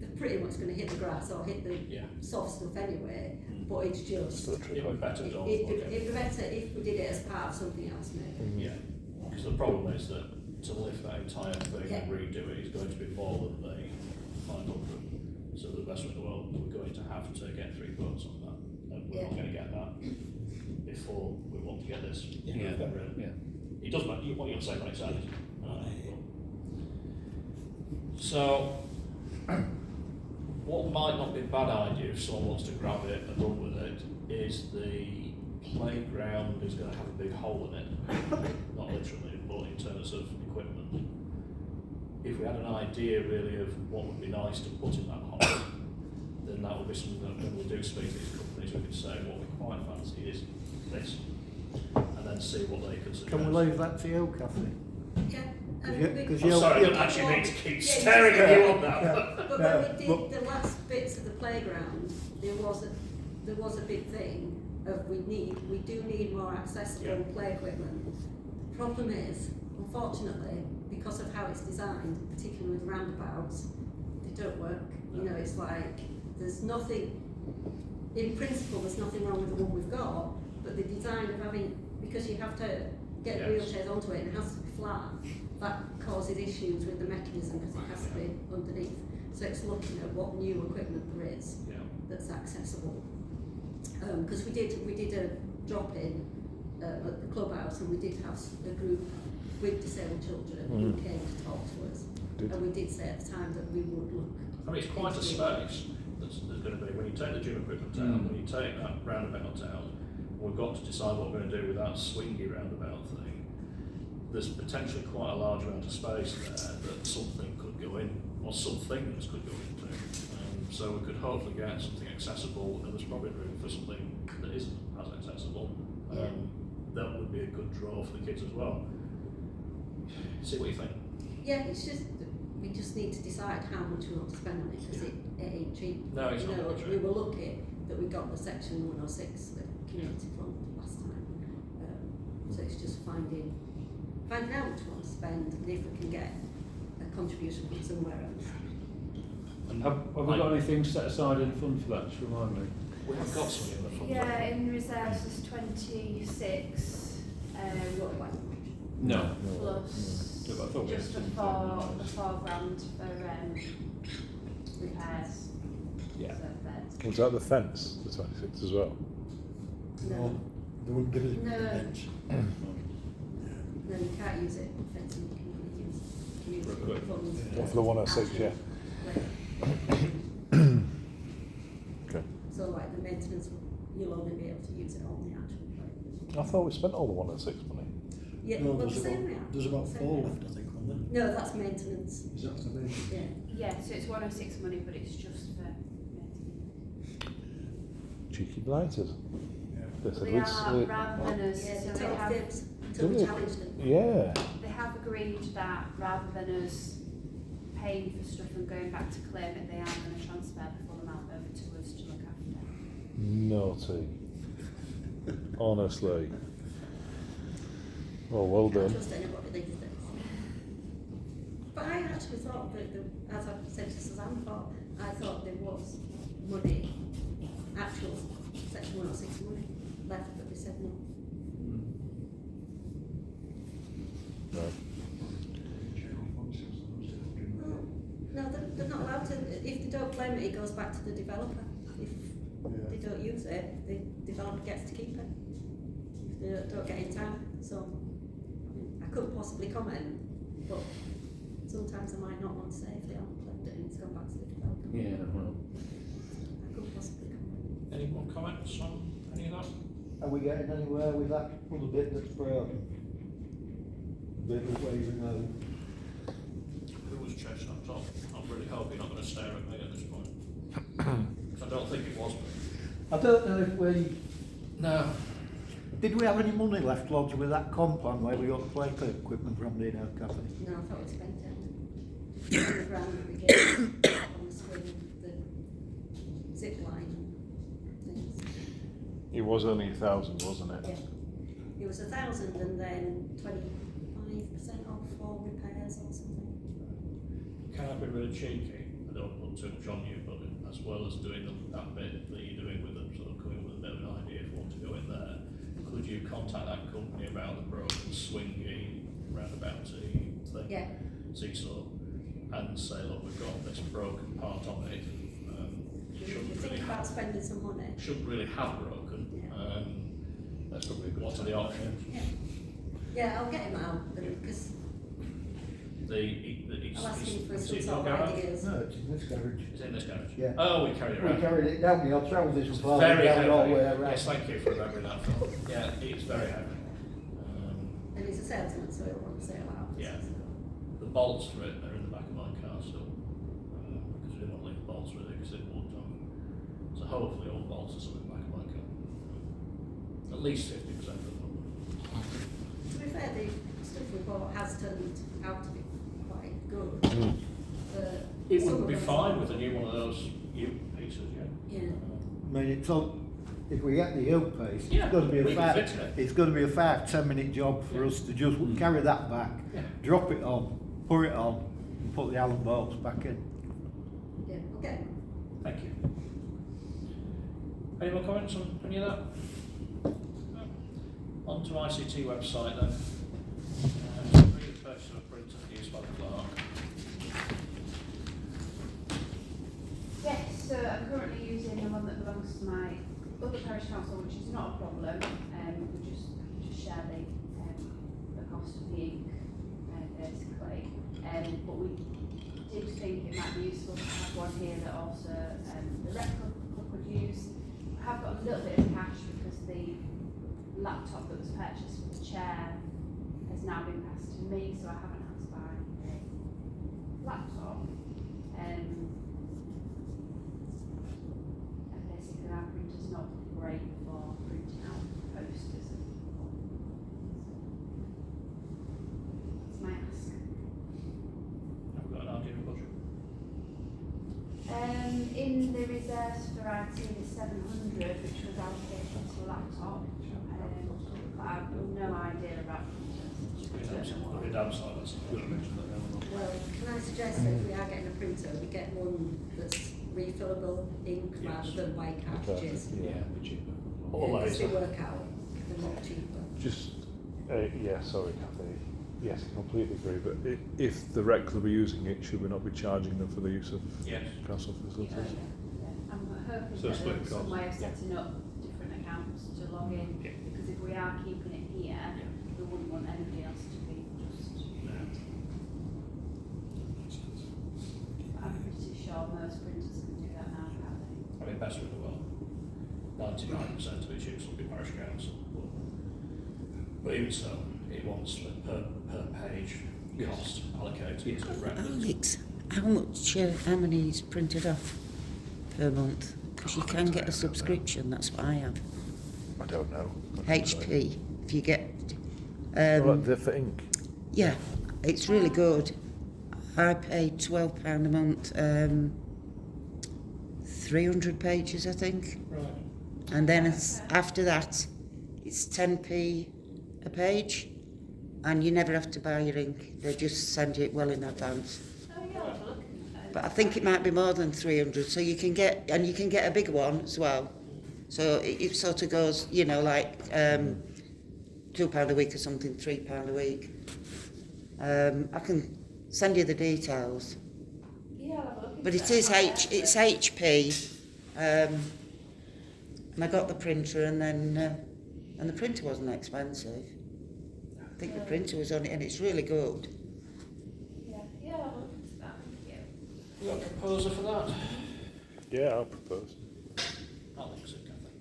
they're pretty much going to hit the grass or hit the Yeah. soft stuff anyway, but it's just, Still a trip It'd be over. better it'd done. be wouldn't it? better if we did it as part of something else maybe. Yeah. Because the problem is that to lift that entire thing Yeah. and redo it is going to be more than the 500. So the best way in the world, we're going to have to get 3 quotes on that. And we're not Yeah. going to get that before we want to get this. Yeah, Really. yeah. It does matter what you're saying when it's added. So, what might not be a bad idea if someone wants to grab it and run with it is the playground is going to have a big hole in it. Not literally, but in terms of equipment. If we had an idea really of what would be nice to put in that hole, then that would be something that when we do speak to these companies, we could say what we quite fancy is this, and then see what they could suggest. Can we leave that to you, Cathy? Yeah. Because I'm sorry, I don't actually need to keep staring at you on that. But when we did the last bits of the playground, there was a big thing of we do need more accessible play equipment. The problem is, unfortunately, because of how it's designed, particularly with roundabouts, they don't work. You know, it's like there's nothing. In principle, there's nothing wrong with the one we've got, but the design of having because you have to get Yes. wheelchairs onto it and it has to be flat, that causes issues with the mechanism because it has to be underneath. So it's looking at what new equipment there is Yeah. that's accessible. Because we did a drop in at the clubhouse and we did have a group with disabled children who came to talk to us. Did. And we did say at the time that we would look. I mean, it's quite a space that's going to be, when you take the gym equipment out, when you take that roundabout out, we've got to decide what we're going to do with that swingy roundabout thing. There's potentially quite a large amount of space there that something could go in, or some things could go into. So we could hopefully get something accessible, and there's probably room for something that isn't as accessible. That would be a good draw for the kids as well. See what you think. Yeah, it's just, we just need to decide how much we want to spend on it because it ain't cheap. No, it's You not know, cheap. we were lucky that we got the section 106, the community fund last time. So it's just finding out how much we want to spend and if we can get a contribution from somewhere else. And Have we got anything set aside in fund for that? Just remind me. We have got some in the fund. Yeah, in reserves there's 26. No. Plus Yeah, but I thought we just had the something. £4 grand for repairs. Yeah. So that's- Was that the fence, the 26th as well? No, They wouldn't give us No. events. no, you can't use it for fencing, you can only use community funds. What, for the 106, yeah? Okay. So like the maintenance, you'll only be able to use it on the actual play. I thought we spent all the 106 money. Yeah, No, well, there's same about, now. there's about Same 4 now. left, I think, on them. No, that's maintenance, Is that the main? yeah. Yeah, so it's 106 money, but it's just for maintenance. Cheeky blighters. They said, They "Let's, are rather than us, Yeah, so they they took have, fibs until Didn't we they? challenged them. Yeah. they have agreed that rather than us paying for stuff and going back to claim it, they are going to transfer the full amount over to us to look after. Naughty. Honestly. Oh, well Can't done. trust anybody these days. But I actually thought that, as I said to Suzanne, I thought there was money, actual section 106 money left, but they said no. No. No, they're not allowed to, if they don't claim it, it goes back to the developer. If they don't use it, the developer gets to keep it. If they don't get in time, so I couldn't possibly comment, but sometimes I might not want to say if they haven't claimed it and it's gone back to the developer. Yeah, well. I couldn't possibly comment. Any more comments on any of that? Are we getting anywhere with that other bit that's broken? Bit of waving road. Who was chestnut top? I'm really hoping you're not going to stare at me at this point. 'Cause I don't think it was me. I don't know if we... No. Did we have any money left lodged with that compound where we got the play equipment from the cafe? No, I thought we spent it. The ground that we gave on the swing, the zip line and things. It was only 1,000, wasn't it? Yeah. It was 1,000 and then 25% off for repairs or something. Can I be really cheeky? I don't want to put too much on you, but as well as doing that bit that you're doing with them, sort of coming up with a bit of an idea if you want to go in there, could you contact that company about the broken swingy roundabouty thing? Yeah. Seesaw, and say, look, we've got this broken part of it. We Shouldn't think really about have, spending some money. shouldn't really have broken. Yeah. That's probably a good What are time. the options? Yeah. Yeah, I'll get him out because I'll ask him for some it's sort of garage. ideas. No, it's in this garage. It's in this garage. Yeah. Oh, we carried it We around. carried it down the old travel this It's far, very down heavy. all the way around. Yes, thank you for remembering that, Phil. Yeah, it's very heavy. And he's a salesman, so he'll want to sell out. Yeah. The bolts for it are in the back of my car still, because we didn't want to leave the bolts with it because it walked on. So hopefully all the bolts are still in the back of my car. At least 50% of them. To be fair, the stuff we bought has turned out to be quite good. It Some would of be them- fine with a new one of those U pieces, yeah. Yeah. I mean, it's on, if we get the hill pace, Yeah, it's going to be we a can 5, fix it. it's going to be a 5-10 minute job for us to just carry that back, Yeah. drop it on, pour it on, and put the Allen bolts back in. Yeah, okay. Thank you. Any more comments on any of that? No. On to ICT website then. Agree the purchase of a printer for use by the clerk. Yes, so I'm currently using the one that belongs to my other parish council, which is not a problem. We just share the cost of the ink, basically. But we did think it might be useful to have one here that also the rec club could use. I have got a little bit of cash because the laptop that was purchased for the chair has now been passed to me, so I haven't had to buy a laptop. And basically our printer's not great for printing out posters and that's my ask. Have we got an idea of budget? In the reserves for IT is 700, which was allocated to a laptop. But I have no idea about printers. Probably downside, that's good to mention that now. Well, can I suggest that if we are getting a printer, we get one that's refillable ink rather than white cartridges? Yeah. Or Because they laser. work out a lot cheaper. Just, yeah, sorry, Kathy. Yes, I completely agree. But if the rec club are using it, should we not be charging them for the use of Yes. council facilities? I'm hoping So that split there's some costs. way of setting up different accounts to log in, Yeah. because if we are keeping it here, we wouldn't want anybody else to be just. I'm pretty sure most printers can do that now, can't they? I mean, best with the world. 99% of its use will be parish council. But even so, it wants the per page cost allocated to records. Alex, how many is printed off per month? Because you can get a subscription, that's what I have. I don't know. HP, if you get... Well, they're for ink. Yeah, it's really good. I paid £12 a month, 300 pages, I think. Right. And then after that, it's 10p a page, and you never have to buy your ink. They just send it well in advance. Oh yeah, I'll have a look at it. But I think it might be more than 300, so you can get a bigger one as well. So it sort of goes, you know, like £2 a week or something, £3 a week. I can send you the details. Yeah, I'll have a look But into it is that. it's HP, and I got the printer, and then and the printer wasn't expensive. I think the printer was on it, and it's really good. Yeah, I'll have a look into that. Thank you. You got a proposer for that? Yeah, I'll propose. I'll think so, Kathy.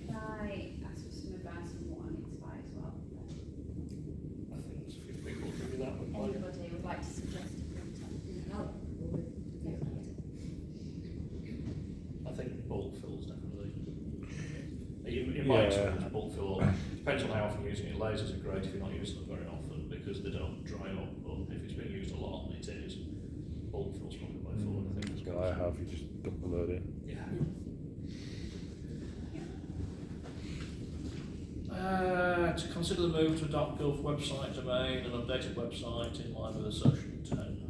Can I ask for some advice on what I need to buy as well? I think there's a few people who do that with mine. Anybody would like to suggest a printer? No. I think bulk fills definitely. In my experience, bulk fill, depends on how often you're using it. Lasers are great if you're not using them very often because they don't dry up, but if it's being used a lot, it is. Bulk fill's probably the way forward, I think. I have, you just dump a load in. Yeah. To consider the move to adopt Gulf website domain and updated website in line with Assertion 10.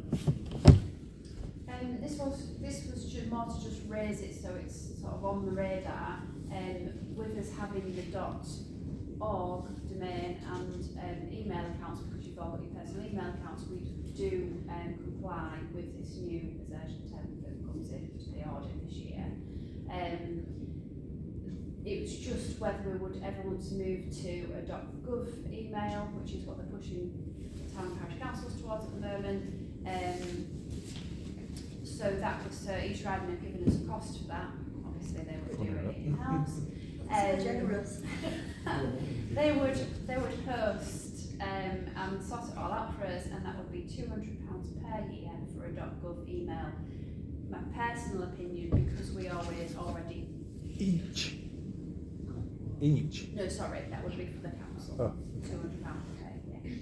This was just more to just raise it so it's sort of on the radar. With us having the .org domain and email accounts, because you've all got your personal email accounts, we do comply with this new version 10 that comes in to the audit this year. It was just whether we would ever want to move to a .gov email, which is what they're pushing town and parish councils towards at the moment. So that was East Riding have given us a cost for that. Obviously, they were doing it in house. So generous. They would host and sort it all out for us, and that would be £200 per year for a .gov email. My personal opinion, because we already Each. no, sorry, that would be for the council. Oh. £200 per year.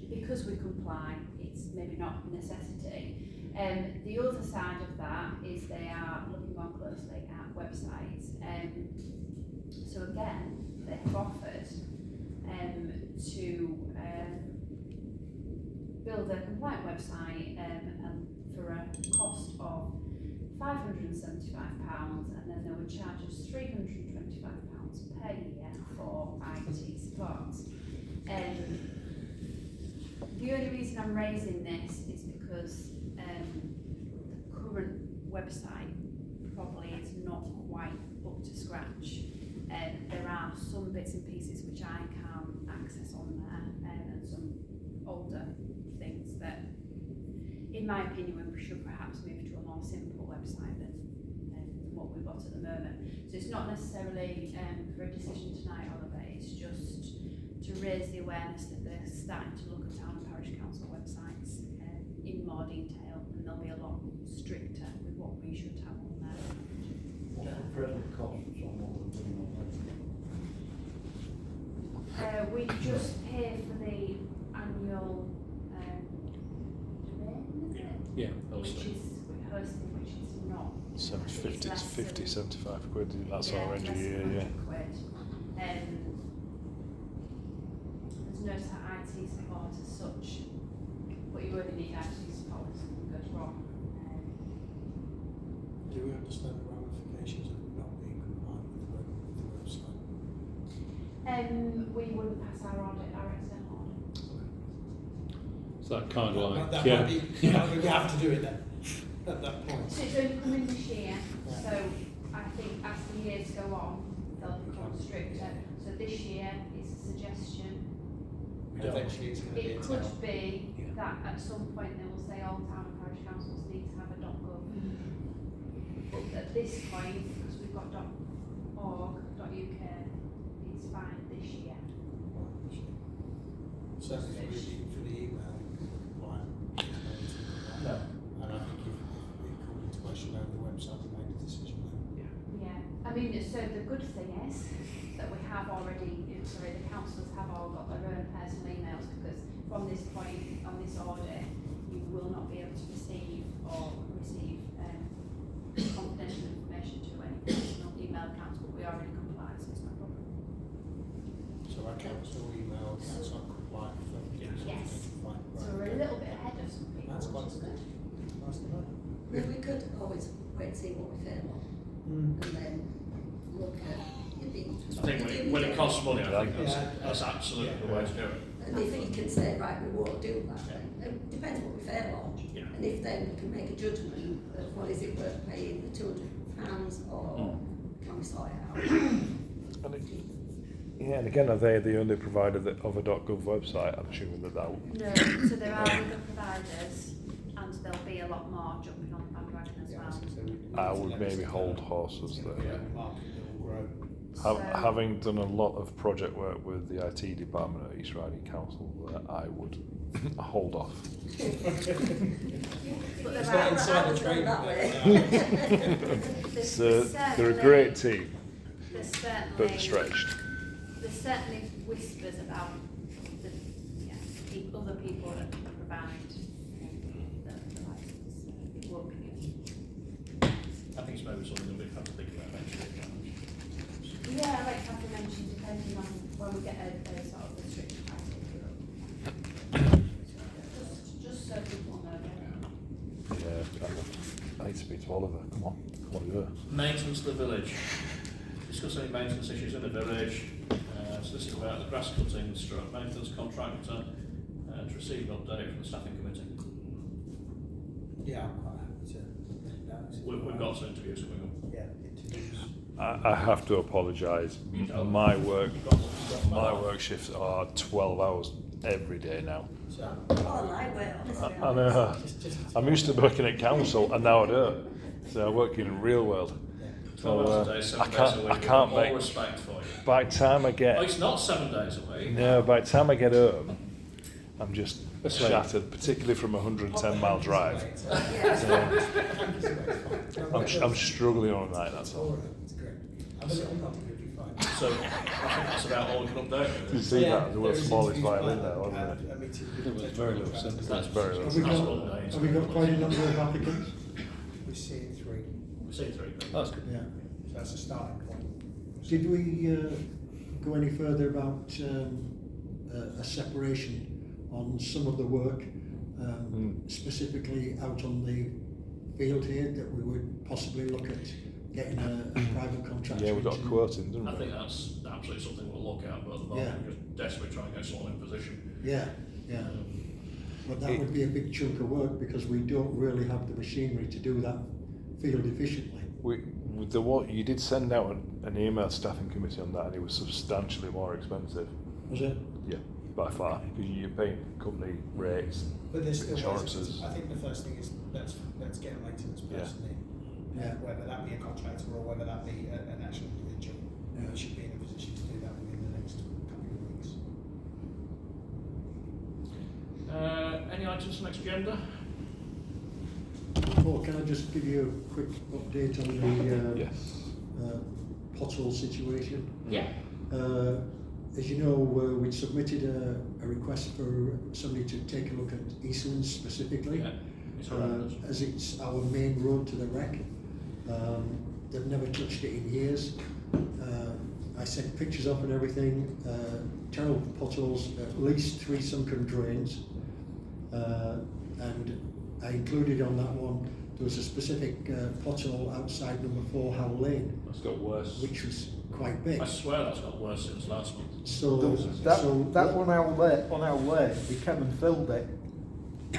Because we comply, it's maybe not a necessity. The other side of that is they are looking more closely at websites. So again, they have offered to build a compliant website and for a cost of £575, and then they would charge us £325 per year for IT support. The only reason I'm raising this is because the current website probably is not quite up to scratch. There are some bits and pieces which I can't access on there, and some older things that, in my opinion, we should perhaps move to a more simple website than what we've got at the moment. So it's not necessarily for a decision tonight, Oliver, it's just to raise the awareness that they're starting to look at town and parish council websites in more detail, and they'll be a lot stricter with what we should have on there. What's the present costs on what we're doing on We just pay for the annual domain, is it? Yeah, Which hosting. is hosting, which is not. 50, less 50, than- 75 quid, that's yeah, our range a less than year, 100 yeah. quid. There's no IT support as such, but you only need IT support if something goes wrong. Do we understand the ramifications of not being compliant with the website? We wouldn't pass our external audit. So that kind of like, That yeah. might be, we have to do it then, at that point. So it's only coming this year, Yeah. so I think as the years go on, they'll become stricter. So this year is a suggestion. Eventually it's going to be a It town. could be that at some point they will say all town and parish councils need to have a .gov. But at this point, because we've got .org.uk, it's fine this year. Certainly for the email, compliant. No. And I think if it comes into question over the website, we made a decision then. Yeah, I mean, so the good thing is that we have already, the councillors have all got their own personal emails, because from this point on this audit, you will not be able to receive confidential information to any personal email accounts, but we already comply, so it's no problem. So our council email, that's not compliant for Yes. Fine, So right, we're a okay. little bit ahead of some people, That's quite which is good. good. Nice to know. We could always wait and see what we fail on, and then look at I think when it costs money, I think that's absolutely the way to do it. And if you can say, right, we won't do that, then it depends what we fail on. Yeah. And if then we can make a judgment of, well, is it worth paying the £200 or can we sort it out? And yeah, and again, are they the only provider of a .gov website? I'm assuming that No, so there are other providers, and there'll be a lot more jumping on the bandwagon as well. I would maybe hold horses there. Yeah, the market will grow. Having done a lot of project work with the IT department at East Riding Council, I would hold off. But It's there not are, inside the training. that way. So they're a great team, there's certainly, but stretched. there's certainly whispers about the other people that can provide the license. It won't be good. I think it's maybe something that we have to think about next year. Yeah, like Cathy mentioned, depending on when we get a sort of restricted criteria. Just so people know. Yeah, I need to speak to Oliver. Come on, go. Maintenance of the village. Discuss any maintenance issues in the village. So this is about the grass cutting stroke maintenance contractor to receive an update from the staffing committee. Yeah, I'm quite happy to. We've got some interviews coming up. Yeah, interviews. I have to apologise. My work shifts are 12 hours every day now. So, Oh, lightweight, honestly. I know. I'm used to working at council, and now I don't. So I work in real world. 12 hours a day, 7 days a week. I can't All make. respect for you. By the time I Oh, get it's not 7 days a week. no, by the time I get home, I'm just shattered, particularly from a 110-mile drive. I'm struggling all night. That's all. It's great. Have a little copy, you'll be fine. So I think that's about all we can update. Did you see that? The world's smallest violin there, wasn't it? It was very low sympathy. That's very low. That's Have updates. we got quite a number of applicants? We're seeing 3. We've seen 3. That's good. Yeah. So that's a starting point. Did we go any further about a separation on some of the work, specifically out on the field here that we would possibly look at getting a private contractor? Yeah, we got a into? quote in, didn't we? I think that's absolutely something we'll look at, but at the moment Yeah. we're just desperately trying to get someone in position. Yeah, yeah. But that would be a big chunk of work because we don't really have the machinery to do that field efficiently. With the what you did send out an email staffing committee on that, and it was substantially more expensive. Was it? Yeah, by far, because you're paying company rates, But there's still insurances. I think the first thing is let's get a maintenance person in, Yeah. whether that be a contractor or whether that be an actual individual. Yeah. We should be in a position to do that within the next couple of weeks. Any items for next agenda? Paul, can I just give you a quick update on the Yes. pothole situation? Yeah. As you know, we'd submitted a request for somebody to take a look at Eastlands specifically, Yeah. It's horrendous. as it's our main road to the wreck. They've never touched it in years. I sent pictures up and everything. Terrible potholes, at least 3 sunken drains, and I included on that one. There was a specific pothole outside number 4 Howell Lane, It's got worse. which was quite big. I swear that's got worse since last month. So That what- one on our way, they came and filled it.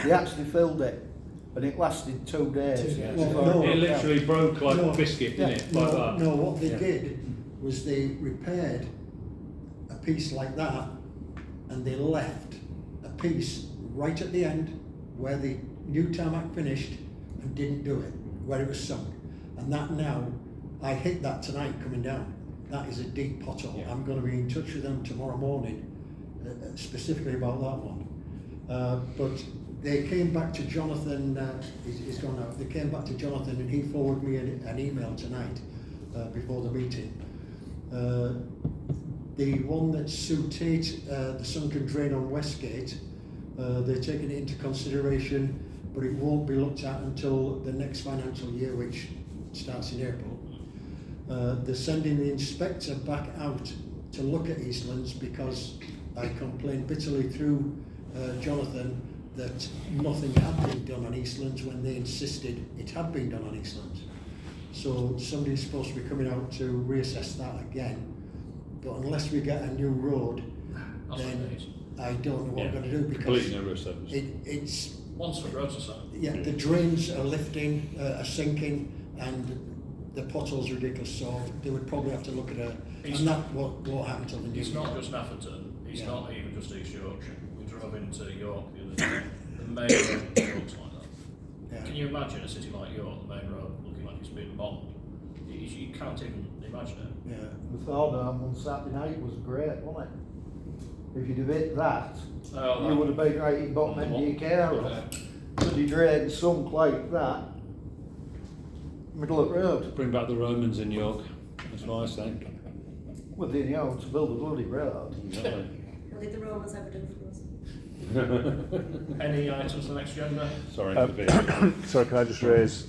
They actually filled it, and it lasted 2 days. 2 days. Well, no, It literally broke like No. a biscuit, didn't it? Like that. No, what they Yeah. did was they repaired a piece like that, and they left a piece right at the end where the new tarmac finished and didn't do it, where it was sunk. And that now, I hit that tonight coming down. That is a deep pothole. Yeah. I'm going to be in touch with them tomorrow morning, specifically about that one. But they came back to Jonathan, he's gone now, they came back to Jonathan and he forwarded me an email tonight before the meeting. The one that Sue Tate, the sunken drain on Westgate, they're taking it into consideration, but it won't be looked at until the next financial year, which starts in April. They're sending the inspector back out to look at Eastlands because I complained bitterly through Jonathan that nothing had been done on Eastlands when they insisted it had been done on Eastlands. So somebody's supposed to be coming out to reassess that again. But unless we get a new road, That's what it then is. I don't know what Yeah. we're going to do because Completely no road surface. it's Once for roads or so. yeah, the drains are lifting, are sinking, and the pothole's ridiculous. So they would probably have to look at It's- and that won't happen till the new It's year. not just Nafferton, it's Yeah. not even just East Yorkshire. We drove into York the other day, the main road looks like that. Yeah. Can you imagine a city like York, the main road, looking like it's been bombed? You can't even imagine it. Yeah. The Thornham on Saturday night was great, wasn't it? If you'd have hit that, Oh, you would have been right in bottom end of your car. Bloody drain sunk like that, middle of the road. Bring back the Romans in York. That's what I think. Well, they know to build a bloody road. Exactly. What did the Romans ever do for us? Any items for the next agenda? Sorry Um, for being. So can I just raise,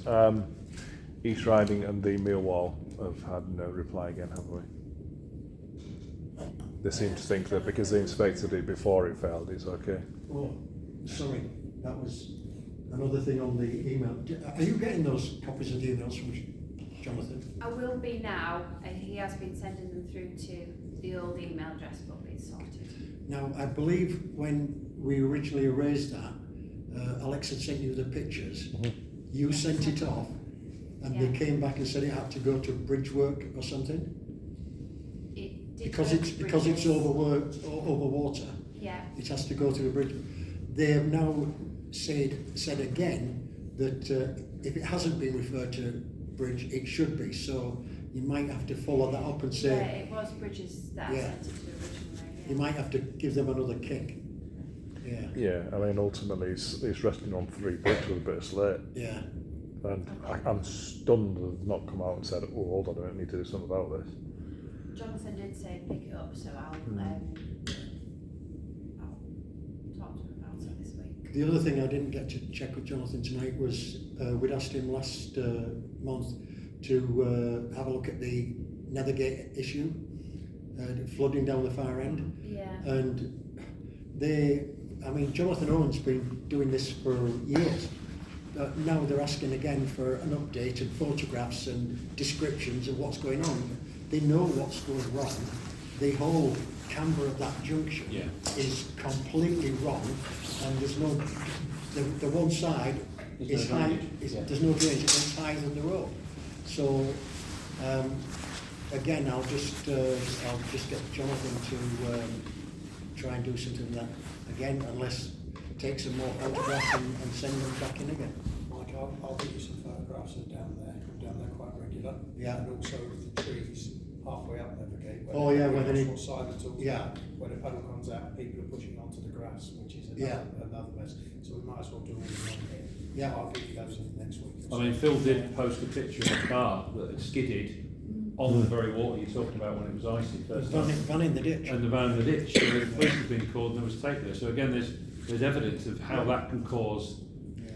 East Riding and the Millwall have had no reply again, have we? They seem to think that because they inspected it before it failed, it's okay. Oh, sorry, that was another thing on the email. Are you getting those copies of the emails from Jonathan? I will be now, and he has been sending them through to the old email address, but it's sorted. Now, I believe when we originally erased that, Alex had sent you the pictures. You sent it off, and they Yeah. came back and said it had to go to bridge work or something? It did Because go it's to because it's bridges. over water. Yeah, It has to go to the bridge. They have now said again that if it hasn't been referred to bridge, it should be. So you might have to follow that up and yeah, say it was bridges that I Yeah. sent it to originally. you might have to give them another kick. Yeah, Yeah, I mean, ultimately, it's resting on 3 bricks with a bit of slate. yeah. And I'm stunned that they've not come out and said, oh, hold on, I need to do something about this. Jonathan did say pick it up, so I'll talk to him about it this week. The other thing I didn't get to check with Jonathan tonight was we'd asked him last month to have a look at the Nethergate issue, flooding down the far end. Yeah. And Jonathan Owen's been doing this for years, now they're asking again for an update and photographs and descriptions of what's going on. They know what's going wrong. The whole camber of that junction Yeah. is completely wrong, and there's no, the one side There's is no high, drainage. is, Yeah. there's no drainage, it's higher than the road. So, again, I'll just get Jonathan to try and do something with that again, unless take some more photographs and send them back in again. Mike, I'll get you some photographs of down there quite regular. Yeah. And also of the trees halfway up Nevergate. Oh, yeah, where they need- What Simon talks yeah. about, where the puddle comes out, people are pushing onto the grass, which is another mess. So we might as well do all of them on here. Yeah. I'll give you those in next week. I mean, Phil did post a picture of a car that had skidded on the very water you're talking about when it was icy first time. Van in the ditch. And the van in the ditch, so the police have been called and there was tape there. So again, there's evidence of how that can cause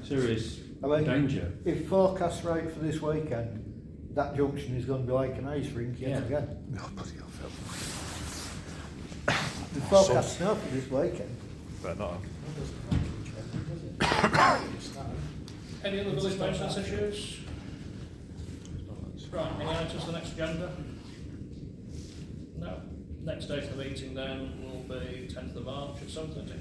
serious I mean, danger. If forecast right for this weekend, that junction is going to be like an ice rink yet Yeah. again. Oh, bloody hell, Phil. The forecast snow for this weekend. Better not. Any other village maintenance issues? Right, any items for the next agenda? No. Next date of the meeting then will be 10th of March at 7:30.